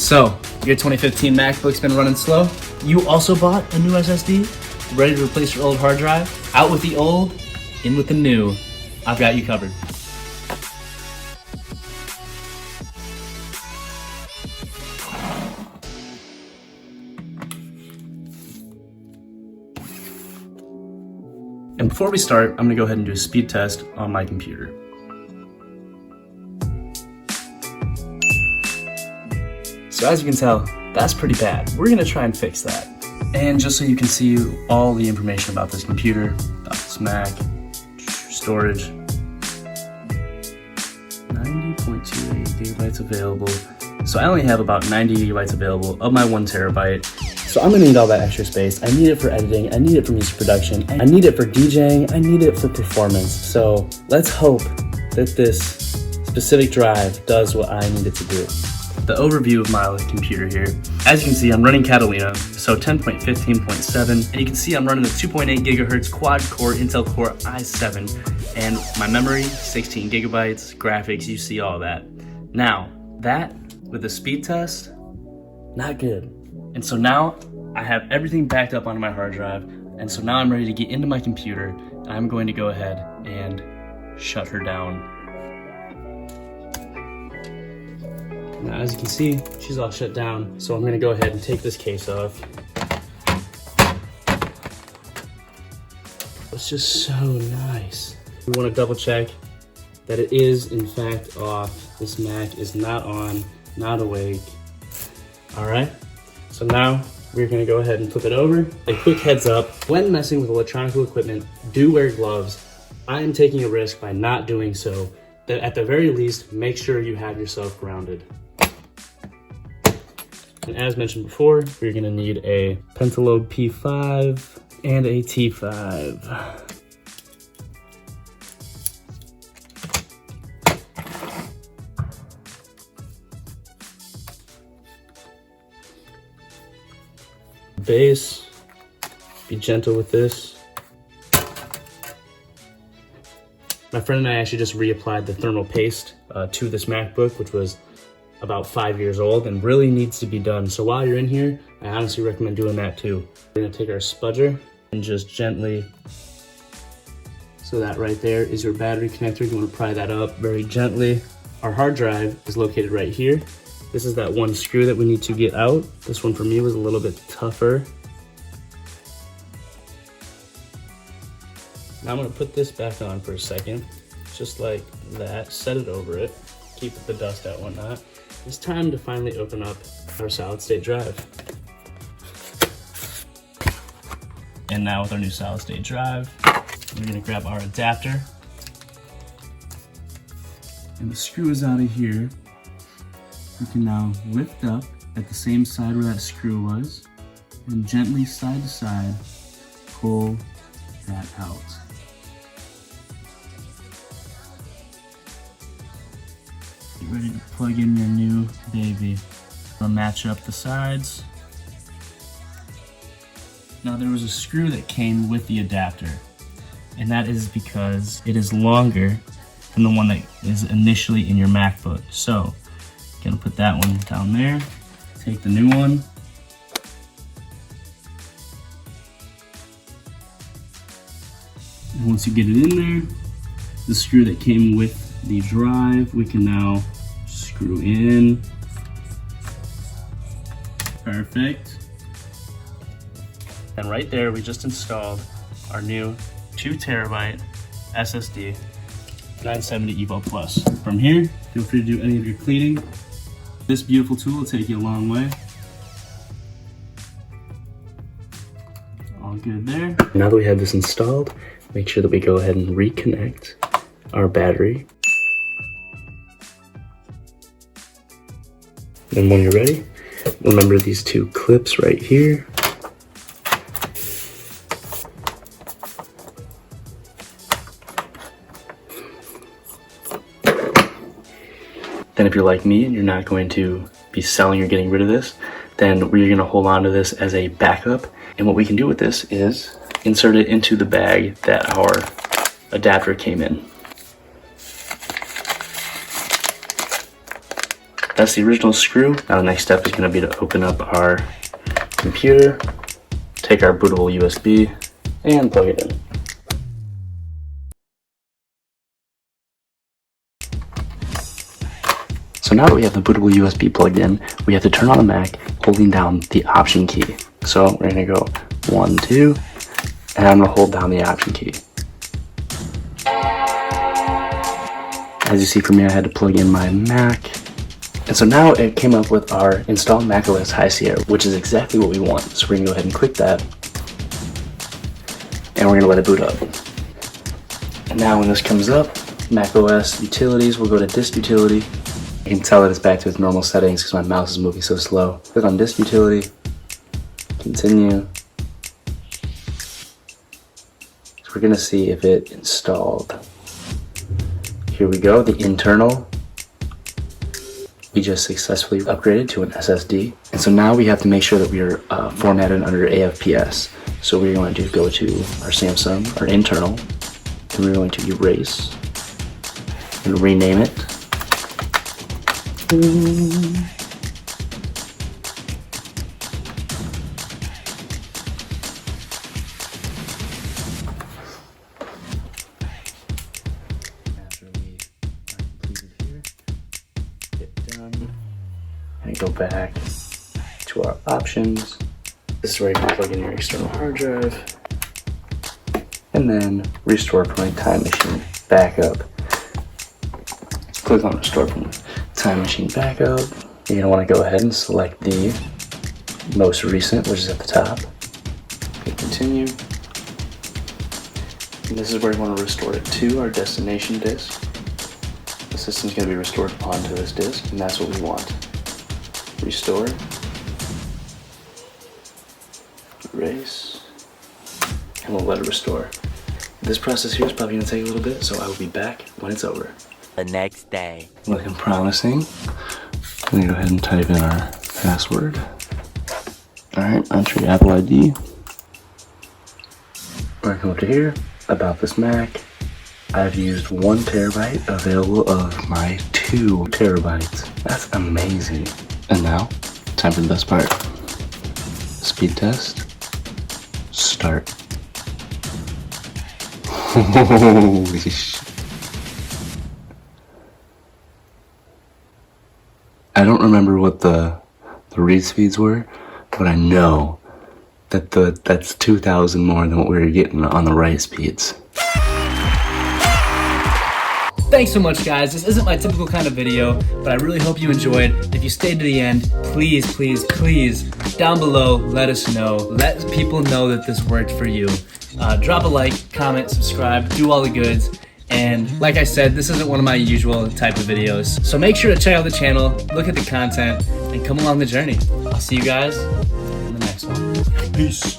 So, your 2015 MacBook's been running slow. You also bought a new SSD, ready to replace your old hard drive? Out with the old, in with the new. I've got you covered. And before we start, I'm gonna go ahead and do a speed test on my computer. So as you can tell, that's pretty bad. We're gonna try and fix that. And just so you can see all the information about this computer, about this Mac, storage, 90.28 gigabytes available. So I only have about 90 gigabytes available of my 1 terabyte. So I'm gonna need all that extra space. I need it for editing, I need it for music production, I need it for DJing, I need it for performance. So let's hope that this specific drive does what I need it to do. The overview of my computer here. As you can see, I'm running Catalina, so 10.15.7, and you can see I'm running a 2.8 gigahertz quad-core Intel Core i7, and my memory, 16 gigabytes, graphics, you see all that. Now, that, with the speed test, not good. And so now, I have everything backed up onto my hard drive, and so now I'm ready to get into my computer, and I'm going to go ahead and shut her down. Now, as you can see, she's all shut down, so I'm gonna go ahead and take this case off. It's just so nice. We wanna double check that it is in fact off. This Mac is not on, not awake. All right, so now we're gonna go ahead and flip it over. A quick heads up, when messing with electronic equipment, do wear gloves. I am taking a risk by not doing so. At the very least, make sure you have yourself grounded. And as mentioned before, we're gonna need a Pentalobe P5 and a T5. Base, be gentle with this. My friend and I actually just reapplied the thermal paste to this MacBook, which was about 5 years old and really needs to be done. So while you're in here, I honestly recommend doing that too. We're gonna take our spudger and just gently, so that right there is your battery connector. You wanna pry that up very gently. Our hard drive is located right here. This is that one screw that we need to get out. This one for me was a little bit tougher. Now I'm gonna put this back on for a second, just like that, set it over it, keep the dust out and whatnot. It's time to finally open up our solid state drive. And now with our new solid state drive, we're gonna grab our adapter. And the screw is out of here. We can now lift up at the same side where that screw was and gently side to side pull that out. Get ready to plug in your new baby. I'll match up the sides. Now there was a screw that came with the adapter, and that is because it is longer than the one that is initially in your MacBook. So, gonna put that one down there, take the new one. And once you get it in there, the screw that came with the drive, we can now screw in. Perfect. And right there, we just installed our new 2 terabyte SSD 970 Evo Plus. From here, feel free to do any of your cleaning. This beautiful tool will take you a long way. All good there. Now that we have this installed, make sure that we go ahead and reconnect our battery. And when you're ready, remember these 2 clips right here. Then if you're like me and you're not going to be selling or getting rid of this, then we're gonna hold on to this as a backup. And what we can do with this is insert it into the bag that our adapter came in. That's the original screw. Now the next step is going to be to open up our computer, take our bootable USB, and plug it in. So now that we have the bootable USB plugged in, we have to turn on the Mac holding down the Option key. So we're going to go 1, 2, and I'm going to hold down the Option key. As you see for me, I had to plug in my Mac. And so now it came up with our install macOS High Sierra, which is exactly what we want. So we're going to go ahead and click that. And we're going to let it boot up. And now when this comes up, macOS utilities, we'll go to disk utility. You can tell that it's back to its normal settings because my mouse is moving so slow. Click on disk utility, continue. So we're gonna see if it installed. Here we go, the internal. We just successfully upgraded to an SSD. And so now we have to make sure that we are formatted under AFPS. So we're going to go to our Samsung, our internal, and we're going to erase and rename it. And go back to our options. This is where you can plug in your external hard drive. And then restore from time machine backup. Click on restore from time machine backup. You're gonna want to go ahead and select the most recent, which is at the top. Hit continue. And this is where you want to restore it to our destination disk. The system's going to be restored onto this disk, and that's what we want. Restore. Erase. And we'll let it restore. This process here is probably going to take a little bit, so I will be back when it's over. The next day. Looking promising. I'm going to go ahead and type in our password. Alright, enter your Apple ID. We're going to come up to here. About this Mac. I've used 1 terabyte available of my 2 terabytes. That's amazing. And now, time for the best part. Speed test. Start. Holy shit. I don't remember what the read speeds were, but I know that that's 2,000 more than what we were getting on the write speeds. Thanks so much, guys. This isn't my typical kind of video, but I really hope you enjoyed. If you stayed to the end, please, please, please, down below, let us know. Let people know that this worked for you. Drop a like, comment, subscribe, do all the goods. And like I said, this isn't one of my usual type of videos. So make sure to check out the channel, look at the content, and come along the journey. I'll see you guys in the next one. Peace.